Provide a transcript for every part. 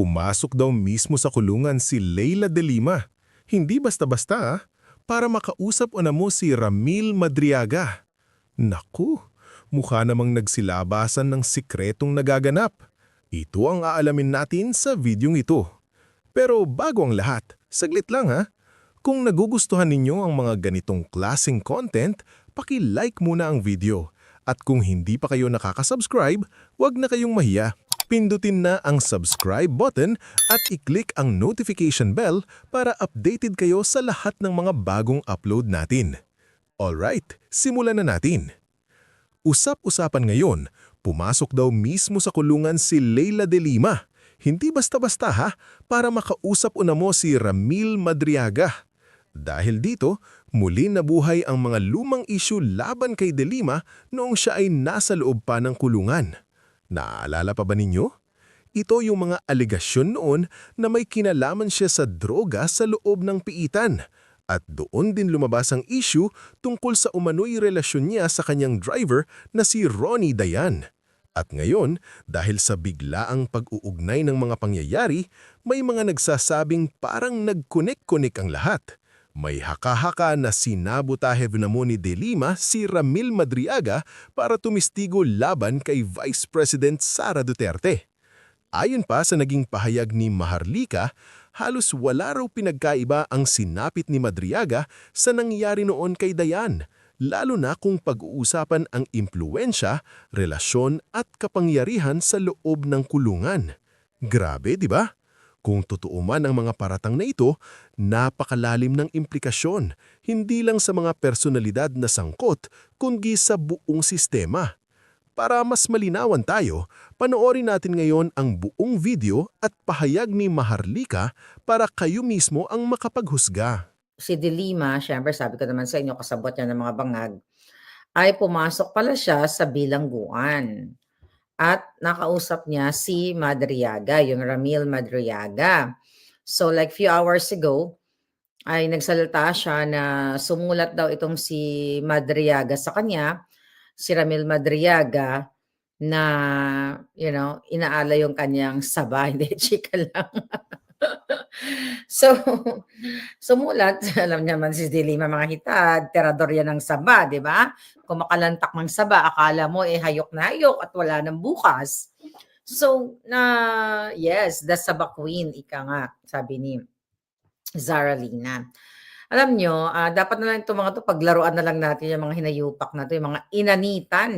Pumasok daw mismo sa kulungan si Leila de Lima. Hindi basta-basta para makausap mo si Ramil Madriaga. Naku, mukha namang nagsilabasan ng sikretong nagaganap. Ito ang aalamin natin sa videong ito. Pero bago ang lahat, saglit lang Kung nagugustuhan ninyo ang mga ganitong klaseng content, paki-like muna ang video. At kung hindi pa kayo nakaka-subscribe, huwag na kayong mahiya. Pindutin na ang subscribe button at i-click ang notification bell para updated kayo sa lahat ng mga bagong upload natin. Alright, simulan na natin. Usap-usapan ngayon, pumasok daw mismo sa kulungan si Leila de Lima. Hindi basta-basta para makausap mo si Ramil Madriaga. Dahil dito, muli nabuhay ang mga lumang issue laban kay De Lima noong siya ay nasa loob pa ng kulungan. Naaalala pa ba ninyo? Ito yung mga alegasyon noon na may kinalaman siya sa droga sa loob ng piitan. At doon din lumabas ang issue tungkol sa umano'y relasyon niya sa kanyang driver na si Ronnie Dayan. At ngayon, dahil sa biglaang pag-uugnay ng mga pangyayari, may mga nagsasabing parang nag-connect-connect ang lahat. May haka-haka na sinabotahe na mo ni De Lima si Ramil Madriaga para tumistigo laban kay Vice President Sara Duterte. Ayon pa sa naging pahayag ni Maharlika, halos wala raw pinagkaiba ang sinapit ni Madriaga sa nangyari noon kay Dayan, lalo na kung pag-uusapan ang impluensya, relasyon at kapangyarihan sa loob ng kulungan. Grabe, di ba? Kung totoo man ang mga paratang na ito, napakalalim ng implikasyon, hindi lang sa mga personalidad na sangkot, kundi sa buong sistema. Para mas malinawan tayo, panoorin natin ngayon ang buong video at pahayag ni Maharlika para kayo mismo ang makapaghusga. Si De Lima, syempre sabi ko naman sa inyo, kasabot niya ng mga bangag, ay pumasok pala siya sa bilangguan. At nakausap niya si Madriaga, yung Ramil Madriaga. So like few hours ago, ay nagsalita siya na sumulat daw itong si Madriaga sa kanya, si Ramil Madriaga, na, inaala yung kanyang saba, hindi, chika lang. So, sumulat, alam naman si De Lima mga hitad, terador yan ng saba, di ba? Kung makalantak ng saba, akala mo hayok na hayok at wala nang bukas. So, yes, the Saba Queen, ika nga, sabi ni Zara Lina. Alam nyo, dapat na lang itong mga to, paglaruan na lang natin yung mga hinayupak na to, yung mga inanitan.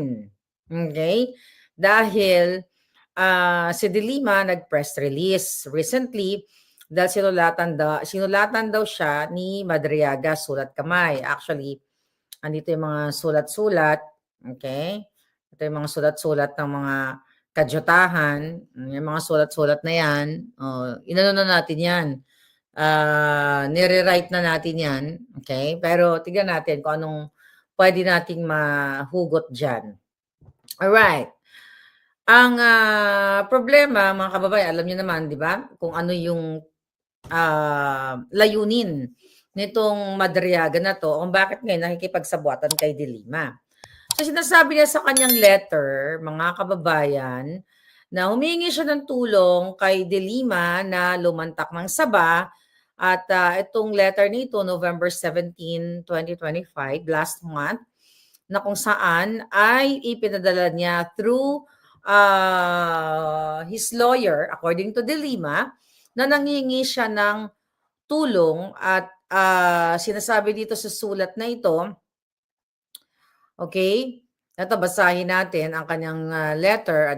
Okay? Dahil si De Lima nag-press release recently dahil sinulatan daw siya ni Madriaga, sulat kamay. Actually, andito yung mga sulat-sulat. Okay? Ito yung mga sulat-sulat ng mga kadyotahan. Yung mga sulat-sulat na yan, inano na natin yan. Nire-write na natin yan. Okay? Pero tignan natin kung anong pwede nating mahugot dyan. Alright. Ang problema, mga kababayan, alam niyo naman, di ba? Kung ano yung layunin nitong Madriaga na to, kung bakit ngayon nakikipagsabuatan kay De Lima. So sinasabi niya sa kanyang letter, mga kababayan, na humingi siya ng tulong kay De Lima na lumantak ng saba. At itong letter nito, November 17, 2025, last month, na kung saan ay ipinadala niya through his lawyer, according to De Lima, na nangingi siya ng tulong at sinasabi dito sa sulat na ito, okay, ito basahin natin ang kanyang letter,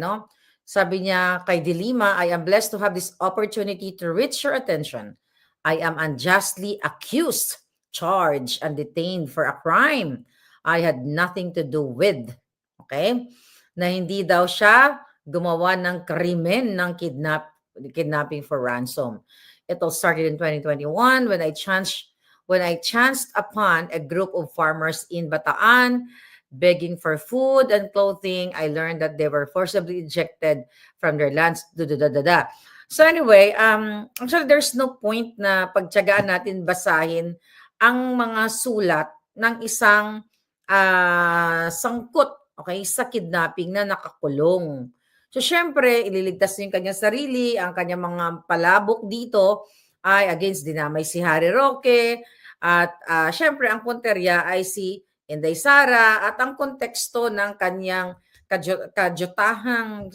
sabi niya kay De Lima, I am blessed to have this opportunity to reach your attention. I am unjustly accused, charged, and detained for a crime I had nothing to do with. Okay? Na hindi daw siya gumawa ng krimen ng kidnapping for ransom. It all started in 2021 when I chanced upon a group of farmers in Bataan begging for food and clothing. I learned that they were forcibly ejected from their lands. So anyway, actually there's no point na pagtiyagaan natin basahin ang mga sulat ng isang sangkot, okay, sa kidnapping na nakakulong. So, siyempre, ililigtas niya yung kanyang sarili, ang kanyang mga palabok dito ay against dinamay si Harry Roque, at siyempre, ang punterya ay si Inday Sara, at ang konteksto ng kanyang kadyotahang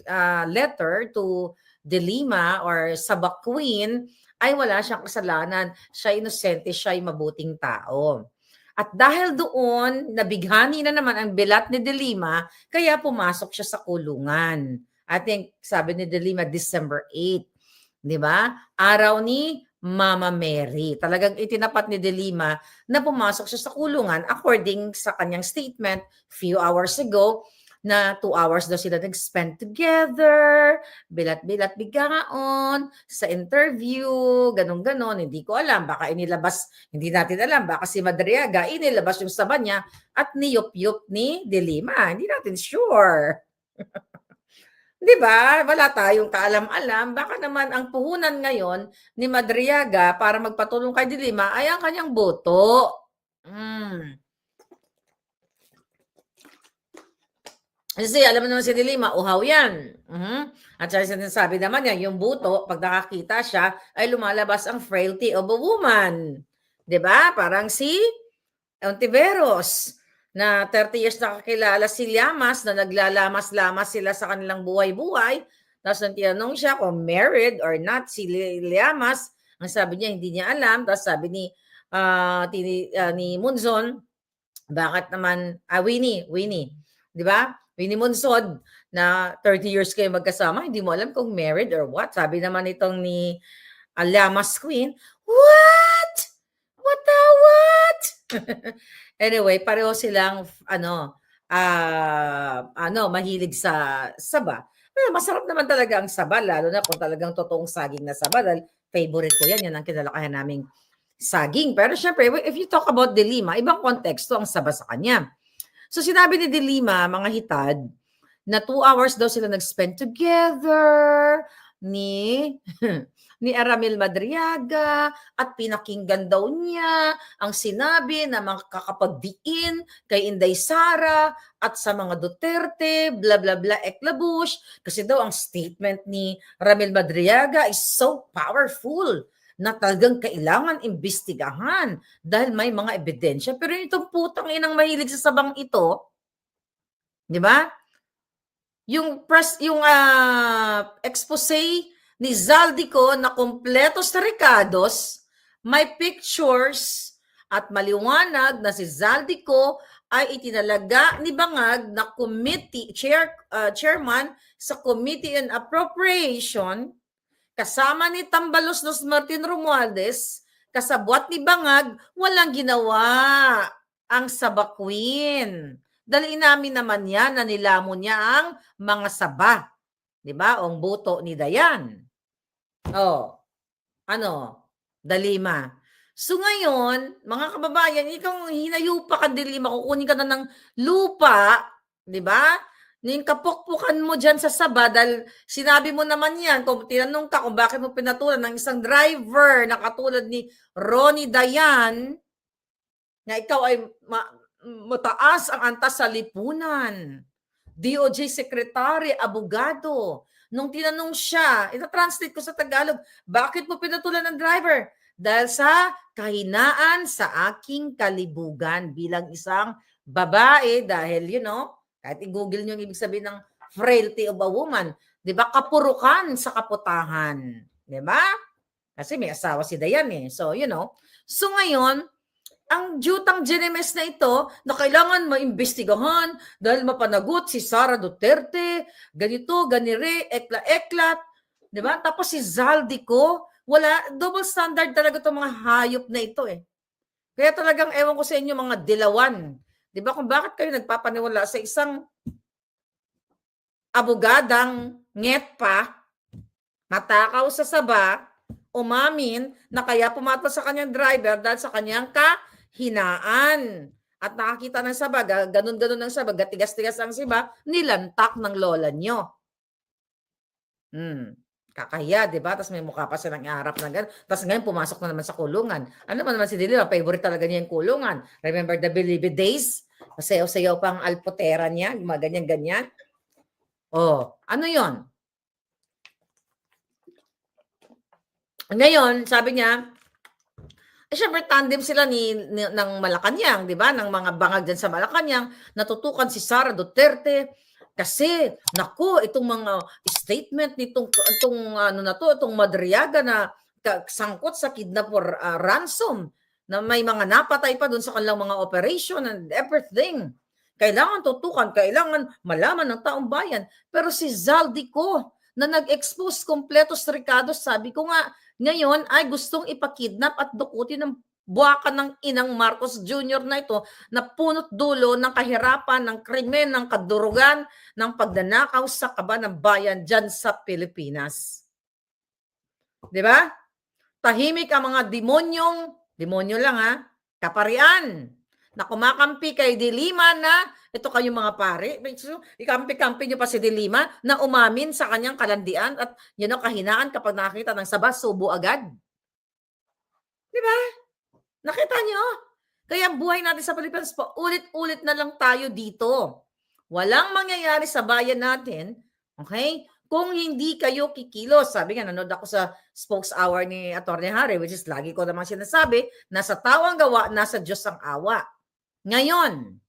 letter to De Lima or Sabak Queen ay wala siyang kasalanan. Siya inosente, siya ay mabuting tao. At dahil doon, nabighani na naman ang bilat ni De Lima, kaya pumasok siya sa kulungan. I think, sabi ni De Lima, December 8. Di ba? Araw ni Mama Mary. Talagang itinapat ni De Lima na pumasok siya sa kulungan according sa kanyang statement few hours ago na 2 hours daw sila nag-spend together, bilat-bilat bigaon, sa interview, ganon-ganon. Hindi ko alam, baka inilabas, hindi natin alam, baka si Madriaga inilabas yung saba niya at niyup-yup ni De Lima. Hindi natin sure. Di ba? Wala tayong kaalam-alam. Baka naman ang puhunan ngayon ni Madriaga para magpatulong kay De Lima ay ang kanyang boto. Kasi alam mo naman si De Lima, uhaw yan. At sinasabi naman niya, yung buto, pag nakakita siya, ay lumalabas ang frailty of a woman. 'Di ba? Parang si Ontiveros, na 30 years nakakilala si Llamas, na naglalamas-lamas sila sa kanilang buhay-buhay. Tapos nang tinanong siya kung married or not si Llamas, ang sabi niya, hindi niya alam. Tapos sabi ni Munzon, bakit naman, Winnie, di ba? Winnie Monzon, na 30 years kayo magkasama, hindi mo alam kung married or what. Sabi naman itong ni Llamas Queen, what? What the what? Anyway, pareho silang mahilig sa saba. Pero masarap naman talaga ang saba, lalo na kung talagang totoong saging na saba. Dahil favorite ko yan ang kinalakayan naming saging. Pero syempre, if you talk about De Lima, ibang konteksto ang saba sa kanya. So sinabi ni De Lima, mga hitad, na 2 hours daw sila nag-spend together ni Aramil Madriaga, at pinakinggan daw niya ang sinabi na makakapagdiin kay Inday Sara at sa mga Duterte, bla bla bla, eklabush, kasi daw ang statement ni Aramil Madriaga is so powerful na talagang kailangan imbestigahan dahil may mga ebidensya. Pero itong putang inang mahilig sa sabang ito, di ba? Yung expose ni Zaldico na kompleto sa recados, may pictures at maliwanag na si Zaldico ay itinalaga ni Bangag na chairman sa Committee on Appropriation, kasama ni Tambaluslos Martin Romualdez, kasabwat ni Bangag, walang ginawa ang Saba Queen. Dahil inamin naman niya na nilamon niya ang mga saba. Diba? Ang buto ni Dayan. De Lima. So ngayon, mga kababayan, ikaw hinayupa ka, De Lima, kukunin ka na ng lupa, diba? Yung kapukpukan mo dyan sa saba, dahil sinabi mo naman yan, kung tinanong ka kung bakit mo pinatulan ng isang driver na katulad ni Ronnie Dayan, na ikaw ay mataas ang antas sa lipunan. DOJ Secretary, abogado. Nung tinanong siya, ita-translate ko sa Tagalog, bakit mo pinatulan ng driver? Dahil sa kahinaan sa aking kalibugan bilang isang babae, dahil kahit i-google nyo yung ibig sabihin ng frailty of a woman, di ba, kapurukan sa kaputahan. Di ba? Kasi may asawa si Dayan eh. So, So ngayon, ang jutang Genemes na ito na kailangan maimbestigahan dahil mapanagot si Sara Duterte, ganito, ganire, ekla-eklat, di ba? Tapos si Zaldico, wala, double standard talaga itong mga hayop na ito eh. Kaya talagang ewan ko sa inyo mga dilawan. Di ba kung bakit kayo nagpapaniwala sa isang abogadang ngetpa, matakaw sa saba, umamin na kaya pumatol sa kanyang driver dahil sa kanyang kahinaan. At nakakita ng saba, ganun-ganun ng saba, gatigas-tigas ang siba, nilantak ng lola nyo. Kakahiya, di ba? Tapos may mukha pa silang iharap na gano'n. Tapos ngayon, pumasok na naman sa kulungan. Ano naman si De Lima? Favorite talaga niya yung kulungan. Remember the Believe days? Masayaw-sayaw pang alpotera niya, ganyan-ganyan. Ano yon? Ngayon, sabi niya, syempre tandem sila ng Malacanang, 'di ba? Ng mga bangag diyan sa Malacanang, natutukan si Sara Duterte kasi naku, itong mga statement itong ano na 'to, itong Madriaga na sangkot sa kidnap or ransom na may mga napatay pa doon sa kanilang mga operation and everything. Kailangan tutukan, kailangan malaman ng taong bayan. Pero si Zaldico na nag-expose kompletos Ricardo, sabi ko nga, ngayon ay gustong ipakidnap at dukutin ng buwakan ng inang Marcos Jr. na ito na punot dulo ng kahirapan, ng krimen, ng kadurugan, ng pagnanakaw sa kaba ng bayan dyan sa Pilipinas. Di ba? Tahimik ang mga demonyo lang ha, kaparian, na kumakampi kay De Lima na, ito kayong mga pare, ikampi-kampi nyo pa si De Lima na umamin sa kanyang kalandian at yun ang kahinaan kapag nakakita ng sabas, subo agad. Di ba? Nakita nyo? Kaya buhay natin sa Pilipinas po, ulit-ulit na lang tayo dito. Walang mangyayari sa bayan natin, okay? Kung hindi kayo kikilos. Sabi nga, nanood ako sa Spokes Hour ni Atty. Harry, which is lagi ko naman sinasabi, nasa tao ang gawa, nasa Diyos ang awa. Ngayon,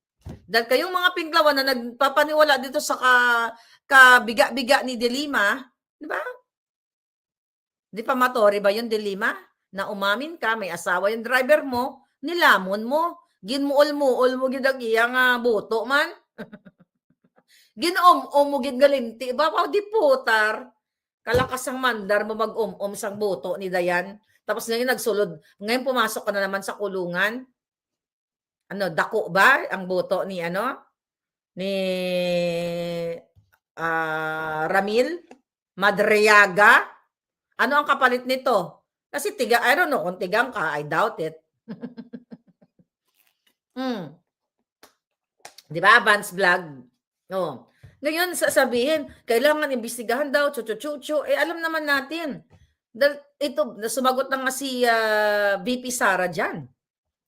dahil kayong mga pinglawan na nagpapaniwala dito sa kabiga-biga ni De Lima, di ba? Di pa matori ba yung De Lima? Na umamin ka, may asawa yung driver mo, nilamon mo, ginmuol mo gidag iya nga buto man. Ginom-om mo galinti, ba pa di putar. Kalakas ang mandar mo mag-om sang buto ni Dayan. Tapos ngayon nagsulod, ngayon pumasok ka na naman sa kulungan. Ano, dako ba ang buto ni ni Ramil Madriaga? Ano ang kapalit nito? Kasi I don't know, kung tigang ka, I doubt it. Di ba, Vance Vlog? Oh. Ngayon, sasabihin, kailangan imbestigahan daw, chuchu-chuchu. Alam naman natin. Ito, sumagot na nga si VP Sara dyan.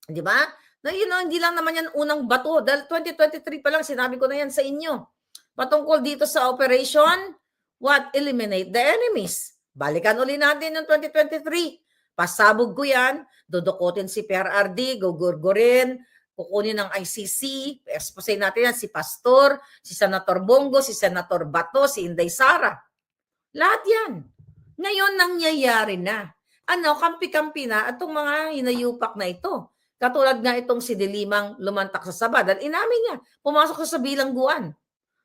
Di ba? Na hindi lang naman yan unang bato. Dahil 2023 pa lang, sinabi ko na yan sa inyo. Patungkol dito sa operation, eliminate the enemies. Balikan uli natin yung 2023. Pasabog ko yan, dudukutin si PRRD, gugurgurin, kukunin ng ICC, expose natin yan, si Pastor, si Senator Bongo, si Senator Bato, si Inday Sara. Lahat yan. Ngayon, nangyayari na. Kampi-kampi na itong mga hinayupak na ito. Katulad nga itong si De Limang lumantak sa Saba. Dahil inamin niya, pumasok sa bilangguan.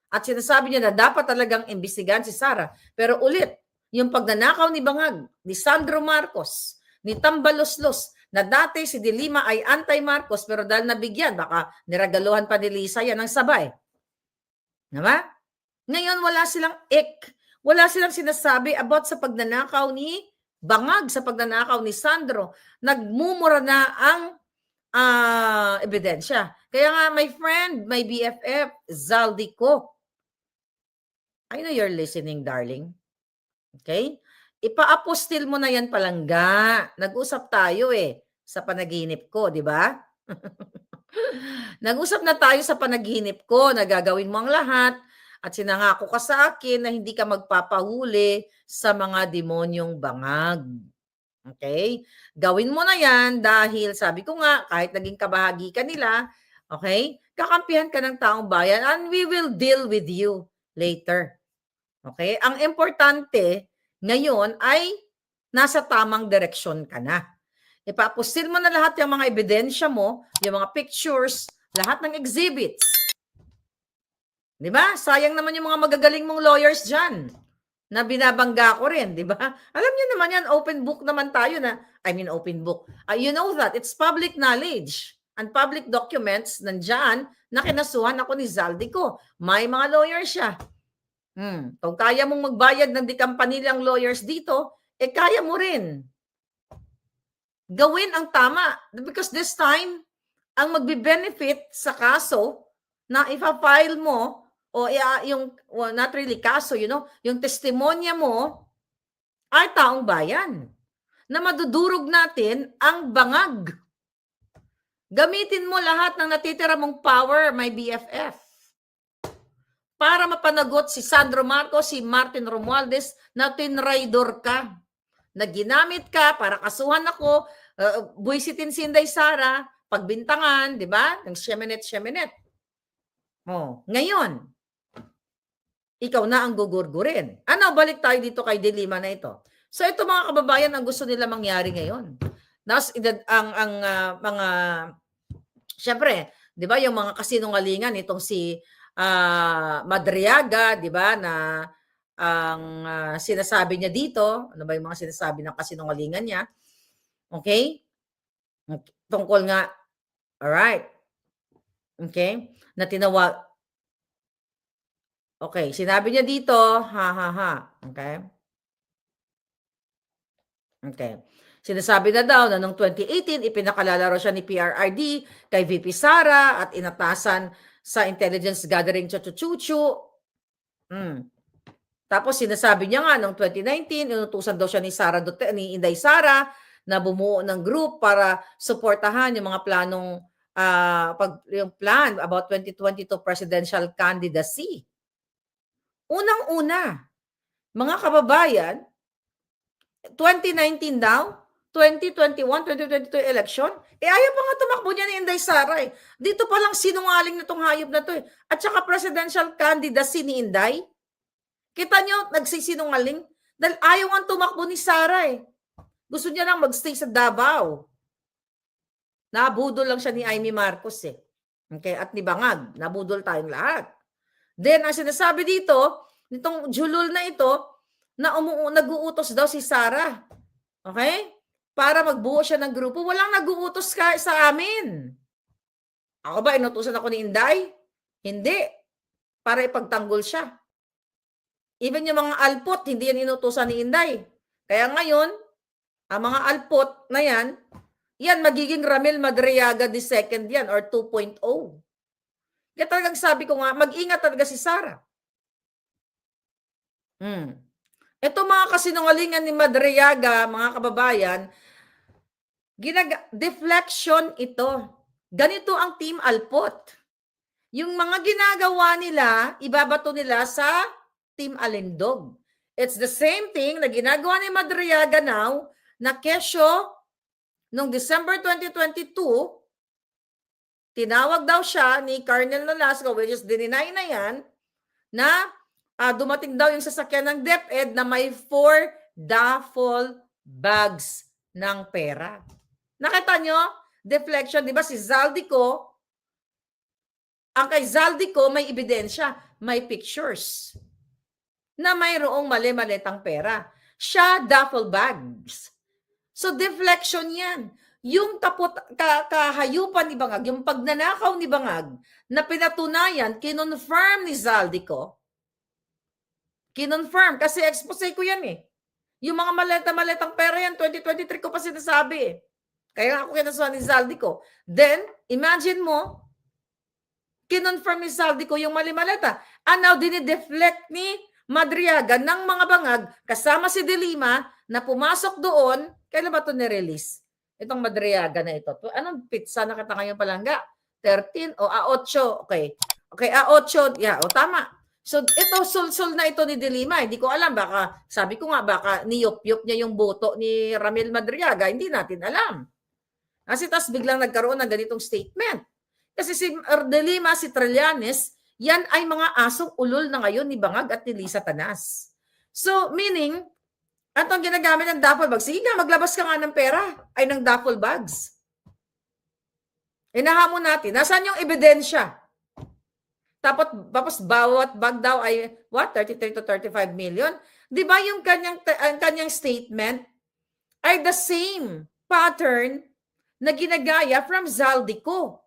At sinasabi niya na dapat talagang imbestigahan si Sara. Pero ulit, yung pagnanakaw ni Bangag, ni Sandro Marcos, ni Tambaloslos, na dati si De Lima ay anti-Marcos pero dahil nabigyan, baka niragaluhan pa ni Lisa yan ng sabay. Diba? Ngayon wala silang sinasabi about sa pagnanakaw ni Bangag, sa pagnanakaw ni Sandro. Nagmumura na ang ebidensya. Kaya nga, my friend, my BFF, Zaldico, I know you're listening, darling. Okay? Ipa-apostil mo na yan palangga. Nag-usap tayo sa panaginip ko, di ba? Nag-usap na tayo sa panaginip ko na gagawin mo ang lahat at sinangako ka sa akin na hindi ka magpapahuli sa mga demonyong bangag. Okay? Gawin mo na yan dahil sabi ko nga, kahit naging kabahagi ka nila, okay? Kakampihan ka ng taong bayan and we will deal with you later. Okay? Ang importante ngayon ay nasa tamang direksyon ka na. Ipapostil mo na lahat yung mga ebidensya mo, yung mga pictures, lahat ng exhibits. Di ba? Sayang naman yung mga magagaling mong lawyers dyan na binabangga ko rin, di ba? Alam niyo naman yan, open book naman tayo open book. You know that, it's public knowledge and public documents nandyan na kinasuhan ako ni Zaldico. May mga lawyers siya. Kung kaya mong magbayad ng dikampanilang lawyers dito, kaya mo rin. Gawin ang tama. Because this time, ang magbe-benefit sa kaso na ipa-file mo, not really kaso, yung testimonya mo, ay taong bayan. Na madudurog natin ang bangag. Gamitin mo lahat ng natitira mong power, my BFF. Para mapanagot si Sandro Marcos, si Martin Romualdez na tinraidor ka, na ginamit ka para kasuhan ako, buwisitin si Inday Sara, pagbintangan, di ba? Ng siyeminet. Oh, ngayon, ikaw na ang gugurgurin. Ano, balik tayo dito kay Dilima na ito. So ito mga kababayan ang gusto nila mangyari ngayon. Mga syempre, 'di ba, yung mga kasinungalingan itong si Madriaga, 'di ba, na ang sinasabi niya dito, ano ba yung mga sinasabi ng kasinungalingan niya? Okay? Tungkol nga, alright. Okay? Na tinawag, okay, sinabi niya dito, okay? Okay. Sinasabi na daw na noong 2018, ipinakalala raw siya ni PRRD kay VP Sara at inatasan sa intelligence gathering chuchu-chuchu. Tapos sinasabi niya nga noong 2019, inutusan daw siya ni Inday Sara na bumuo ng group para suportahan yung mga planong yung plan about 2022 presidential candidacy. Unang-una, mga kababayan, 2019 daw, 2021, 2022 election, ayaw pa nga tumakbo niya ni Inday Sara eh. Dito pa lang sinungaling na tong hayop na to eh. At saka presidential candidacy ni Inday. Kita nyo, nagsisinungaling dahil ayaw nga tumakbo ni Sara eh. Gusto niya lang magstay sa Davao. Nabudol lang siya ni Amy Marcos eh. Okay, at ni Bangag, nabudol tayong lahat. Then, ang sinasabi dito, nitong julul na ito, na nag-uutos daw si Sara. Okay? Para magbuo siya ng grupo. Walang nag-uutos ka sa amin. Ako ba, inutusan ako ni Inday? Hindi. Para ipagtanggol siya. Even yung mga alpot, hindi yan inutusan ni Inday. Kaya ngayon, ang mga alpot na yan magiging Ramil Madriaga II yan or 2.0. Kaya talagang sabi ko nga, mag-ingat talaga si Sara. Ito mga kasinungalingan ni Madriaga, mga kababayan, deflection ito. Ganito ang Team Alpot. Yung mga ginagawa nila, ibabato nila sa Team Alindog. It's the same thing na ginagawa ni Madriaga now, na kesyo, noong December 2022, tinawag daw siya ni Colonel Nolasco, which is dininay na yan, na dumating daw yung sasakyan ng DepEd na may 4 duffel bags ng pera. Nakita nyo? Deflection, di ba? Si Zaldico, ang kay Zaldico may ebidensya, may pictures na mayroong mali-malitang pera. Siya, duffel bags. So, deflection yan. Yung kahayupan ni Bangag, yung pagnanakaw ni Bangag, na pinatunayan, kinonfirm ni Zaldico, kinonfirm, kasi expose ko yan eh. Yung mga maleta-maletang pera yan, 2023 ko pa sinasabi eh. Kaya ako kinasuhan ni Zaldico. Then, imagine mo, kinonfirm ni Zaldico yung mali-maleta. And now, dinideflect ni Madriaga ng mga Bangag, kasama si Dilima, na pumasok doon. Kailan ba ito nirelease? Itong Madriaga na ito. Anong pizza nakita ngayon palangga? 13 o 8? Okay. Okay, 8. Yeah, o tama. So, ito, sul-sul na ito ni Dilima. Hindi ko alam. Baka, sabi ko nga, baka niyop-yop niya yung boto ni Ramil Madriaga. Hindi natin alam. Kasi tas biglang nagkaroon ng ganitong statement. Kasi si Dilima, si Trillanes, yan ay mga asong ulol na ngayon ni Bangag at ni Lisa Tanas. So, meaning, atong ginagamit ng duffel bags. Sige nga, maglabas ka nga ng pera. Ay, ng duffel bags. Inahamon natin. Nasaan yung ebidensya? Tapos bawat bag daw ay, 33 to 35 million? Di ba yung kanyang statement ay the same pattern na ginagaya from Zaldico.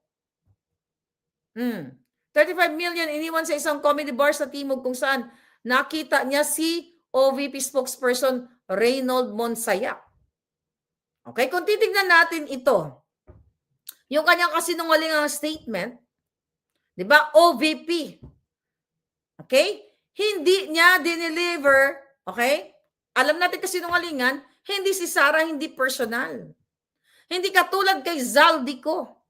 35 million iniwan sa isang comedy bar sa Timog kung saan nakita niya si OVP spokesperson Reynold Monsayak. Okay, kung titignan natin ito, yung kanyang kasinungalingang statement, di ba, OVP, okay, hindi niya dineliver, okay, alam natin kasinungalingan, hindi si Sara, hindi personal. Hindi katulad kay Zaldico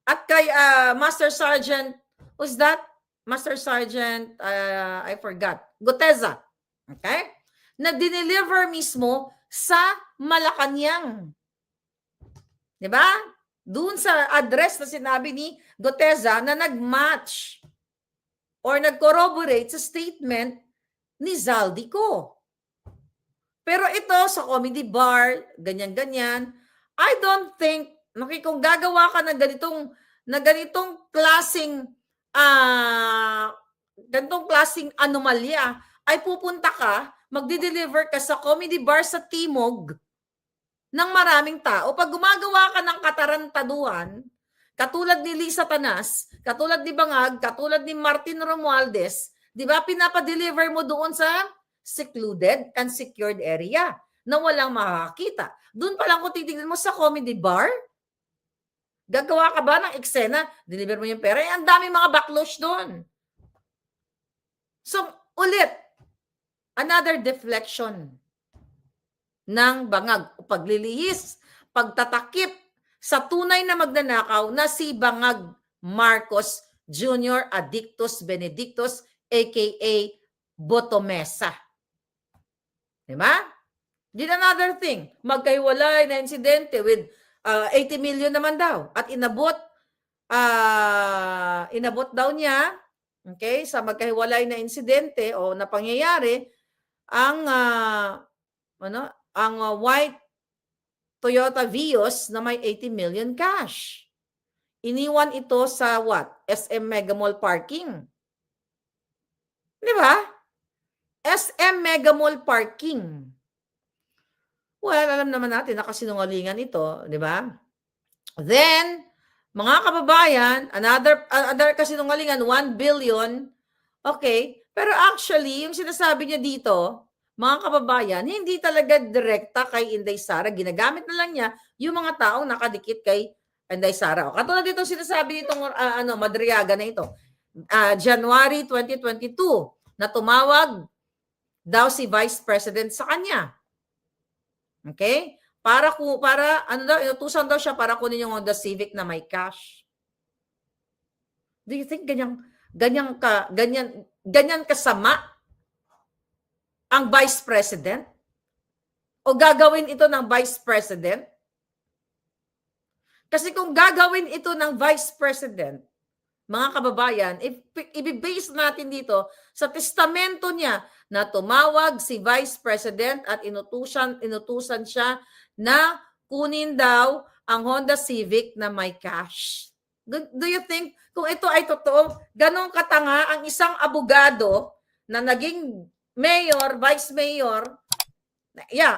at kay Master Sergeant, who's that? Master Sergeant, I forgot, Guteza. Okay? Na dineliver mismo sa Malacanang. 'Di ba? Doon sa address na sinabi ni Goteza na nag-match or nag-corroborate sa statement ni Zaldico. Pero ito sa comedy bar, ganyan-ganyan, I don't think, kung gagawa ka ng ganitong klaseng anomalya, ay pupunta ka, magdi-deliver ka sa comedy bar sa Timog ng maraming tao. Pag gumagawa ka ng katarantaduhan, katulad ni Lisa Tanas, katulad ni Bangag, katulad ni Martin Romualdez, di ba, pinapadeliver mo doon sa secluded and secured area na walang makakakita. Doon pa lang kung titignan mo sa comedy bar, gagawa ka ba ng eksena, deliver mo yung pera, ang daming mga backlosh doon. So, ulit, another deflection ng Bangag o paglilihis, pagtatakip sa tunay na magnanakaw na si Bangag Marcos Jr. Adictus Benedictus aka Botomesa. Diba? Did another thing, magkahiwalay na insidente with 80 million naman daw at inabot daw niya, okay, sa magkahiwalay na insidente o na pangyayari ang white Toyota Vios na may 80 million cash. Iniwan ito sa SM Mega Mall parking. Di ba? SM Mega Mall parking. Well, alam naman natin na kasinungalingan ito, di ba? Then, mga kababayan, another kasinungalingan, 1 billion. Okay, pero actually, yung sinasabi niya dito, mga kababayan, hindi talaga direkta kay Inday Sara. Ginagamit na lang niya yung mga taong nakadikit kay Inday Sara. O, katulad dito sinasabi nitong Madriaga na ito. January 2022 na tumawag daw si Vice President sa kanya. Okay? Inutusan daw siya para kunin yung Honda Civic na may cash. Do you think ganyan kasama ang Vice President? O gagawin ito ng Vice President? Kasi kung gagawin ito ng Vice President, mga kababayan, i-base natin dito sa testamento niya na tumawag si Vice President at inutusan siya na kunin daw ang Honda Civic na may cash. Do you think kung ito ay totoo, ganong katanga ang isang abogado na naging mayor, vice mayor,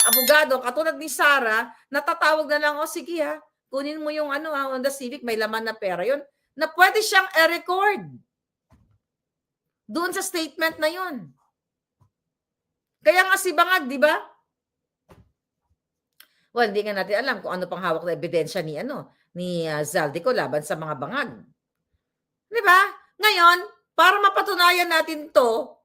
abogado, katulad ni Sara, natatawag na lang, sige kunin mo yung Honda Civic, may laman na pera yun, na pwede siyang i-record doon sa statement na yun. Kaya nga si Bangag, di ba? Well, hindi nga natin alam kung ano pang hawak na ebidensya ni Zaldico laban sa mga Bangag. Di ba? Ngayon, para mapatunayan natin to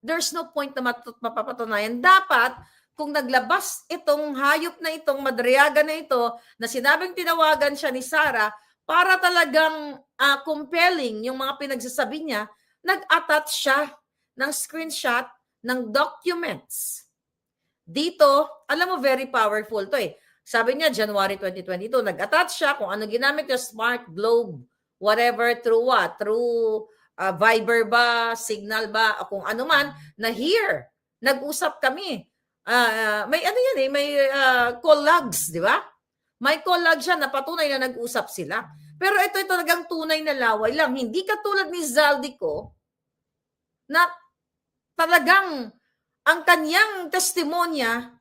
there's no point na mapapatunayan. Dapat kung naglabas itong hayop na itong Madriaga na ito na sinabing tinawagan siya ni Sara para talagang compelling yung mga pinagsasabi niya, nag-attach siya ng screenshot ng documents. Dito, alam mo, very powerful to eh. Sabi niya, January 2022, nag-attach siya kung ano ginamit yung Smart Globe, whatever, through what? Through Viber ba, Signal ba, o kung ano man, na here, nag-usap kami. May may call logs, di ba? May call log siya na patunay na nag-usap sila. Pero ito talagang tunay na laway lang. Hindi katulad ni Zaldico na talagang ang kanyang testimonya,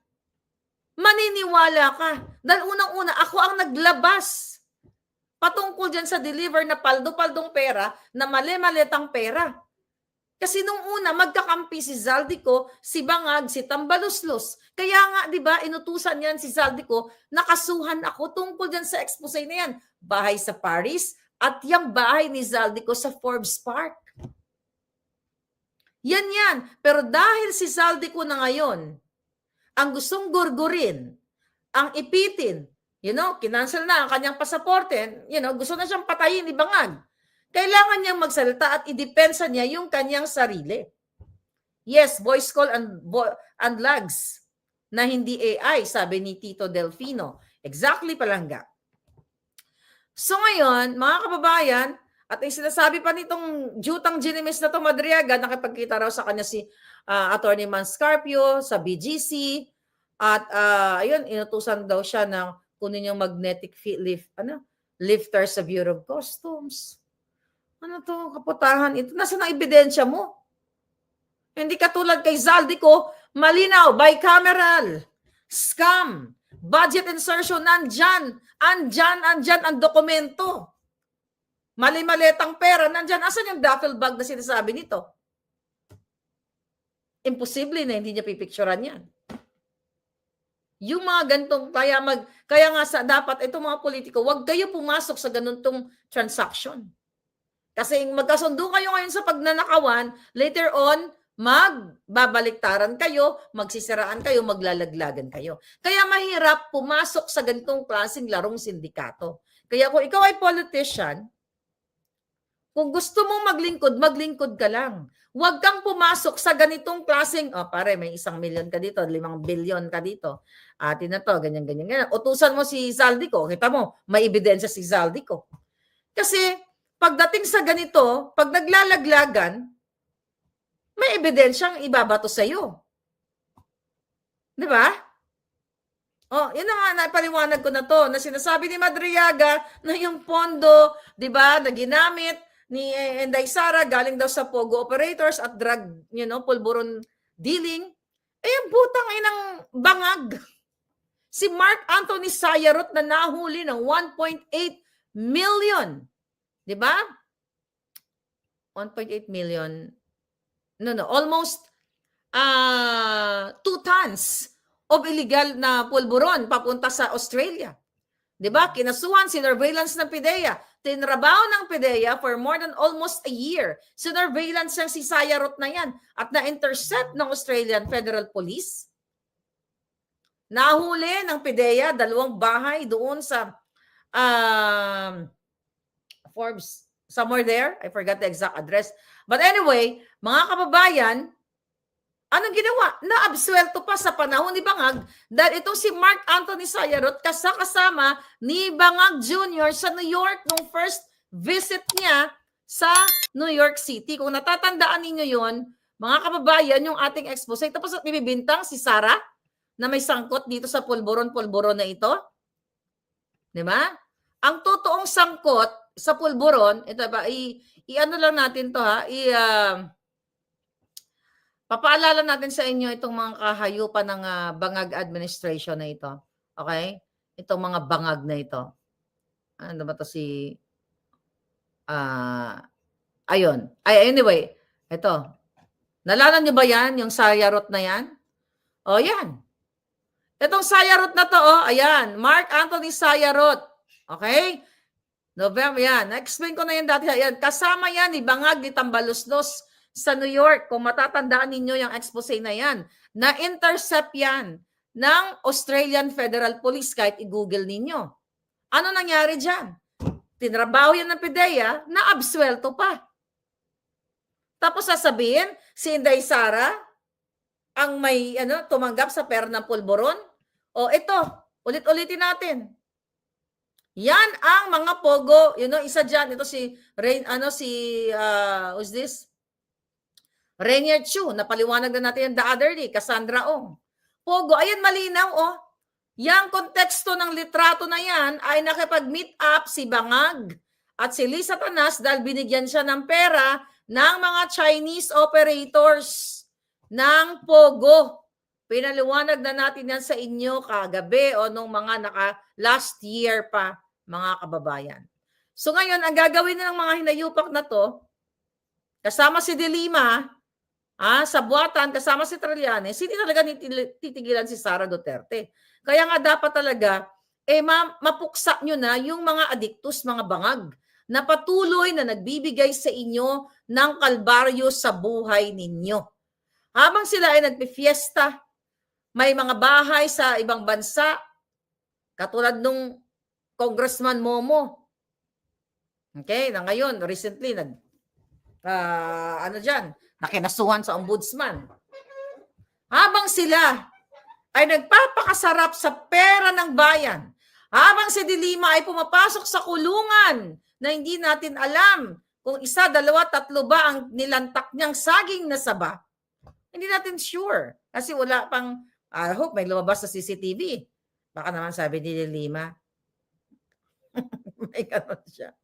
maniniwala ka. Dahil unang-una, ako ang naglabas patungkol dyan sa deliver na paldo-paldong pera na mali-malitang pera. Kasi nung una, magkakampi si Zaldico, si Bangag, si Tambaluslos. Kaya nga, di ba, inutusan yan si Zaldico, nakasuhan ako tungkol dyan sa expose na yan. Bahay sa Paris at yung bahay ni Zaldico sa Forbes Park. Yan. Pero dahil si Zaldico na ngayon, ang gustong gurgurin, ang ipitin, kinancel na ang kanyang pasaporte, gusto na siyang patayin ni Bangag. Kailangan niyang magsalita at idepensa niya yung kanyang sarili. Yes, voice call and lags na hindi AI, sabi ni Tito Delfino. Exactly, Palangga. So ngayon, mga kababayan, at yung sinasabi pa nitong Jutang Ginimis na to, Madriaga, nakipagkita raw sa kanya si Attorney Manscarpio sa BGC, at ayun, inutusan daw siya na kunin yung magnetic lifter sa Bureau of Customs. Ano to, kaputahan ito? Nasaan ang ebidensya mo? Hindi katulad kay Zaldico, malinaw, bicameral, scam, budget insertion, andyan ang dokumento. Mali-maletang pera, nandyan. Asan yung duffel bag na sinasabi nito? Imposible na hindi niya pipicturan yan. Yung mga ganitong, kaya nga dapat itong mga politiko, wag kayo pumasok sa ganitong transaction. Kasi magkasundo kayo ngayon sa pagnanakawan, later on, magbabaliktaran kayo, magsisiraan kayo, maglalaglagan kayo. Kaya mahirap pumasok sa ganitong klaseng larong sindikato. Kaya kung ikaw ay politician, kung gusto mong maglingkod ka lang. Huwag kang pumasok sa ganitong klaseng, pare, may 1 million ka dito, 5 billion ka dito. Atin na to, ganyan. Utusan mo si Zaldico, kita mo, may ebidensya si Zaldico. Kasi, pagdating sa ganito, pag naglalaglagan, may ebidensyang ibabato sa'yo. Di ba? Yun na nga, napaliwanag ko na to, na sinasabi ni Madriaga na yung pondo, di ba, na ginamit ni Inday Sara, galing daw sa Pogo operators at drug, pulburon dealing, ang butang inang bangag. Si Mark Anthony Sayarot na nahuli ng 1.8 million. Di ba? 1.8 million. Almost 2 tons of illegal na pulburon papunta sa Australia. 'Di ba? Kinasuhan, sinurveillance ng PIDEA. Tinrabaho ng PIDEA for more than almost a year. Sinurveillance siyang si Sayarot na yan at na-intercept ng Australian Federal Police. Nahuli ng PIDEA 2 bahay doon sa Forbes, somewhere there. I forgot the exact address. But anyway, mga kababayan, anong ginawa? Naabsuelto pa sa panahon ni Bangag dahil itong si Mark Anthony Sayarot kasama ni Bangag Jr. sa New York nung first visit niya sa New York City. Kung natatandaan ninyo yon, mga kababayan, yung ating expose, tapos bibintang si Sara na may sangkot dito sa pulburon na ito. Di ba? Ang totoong sangkot sa pulburon, ito ba, i-ano lang natin to ha, papaalala natin sa inyo itong mga kahayupan ng Bangag administration na ito. Okay? Itong mga bangag na ito. Ano ba to si... ayun. Anyway, ito. Nalaman niyo ba yan? Yung Sayarot na yan? Yan. Itong Sayarot na to, ayan. Mark Anthony Sayarot. Okay? November, yan. Na-explain ko na yan dati. Ayan. Kasama yan ni Bangag ni Tambaluslos sa New York, kung matatandaan ninyo yung expose na yan, na-intercept yan ng Australian Federal Police, kahit i-google ninyo. Ano nangyari dyan? Tinrabaho yan ng PIDEA, na-absuelto pa. Tapos sasabihin, si Inday Sara, ang may tumanggap sa pera ng pulburon? Ito, ulit-ulitin natin. Yan ang mga pogo, isa dyan, ito si, who's this? Rainier Chu, napaliwanag na natin yan the other day, Cassandra Ong. Pogo, ayan malinaw, Yang konteksto ng litrato na yan ay nakipag-meet up si Bangag at si Lisa Tanas dahil binigyan siya ng pera ng mga Chinese operators ng Pogo. Pinaliwanag na natin yan sa inyo kagabi nung mga last year pa, mga kababayan. So ngayon, ang gagawin na ng mga hinayupak na to, kasama si De Lima, sa buwatan, kasama si Trillanes, hindi talaga titigilan si Sara Duterte. Kaya nga dapat talaga, mapuksa nyo na yung mga adiktus, mga bangag, na patuloy na nagbibigay sa inyo ng kalbaryo sa buhay ninyo. Habang sila ay nagpifiesta, may mga bahay sa ibang bansa, katulad nung Congressman Momo. Okay, na ngayon, recently, na kinasuhan sa ombudsman. Habang sila ay nagpapakasarap sa pera ng bayan, habang si De Lima ay pumapasok sa kulungan na hindi natin alam kung 1, 2, 3 ba ang nilantak niyang saging na saba. Hindi natin sure. Kasi wala pang, I hope may lumabas sa CCTV. Baka naman sabi ni De Lima, may ganon siya.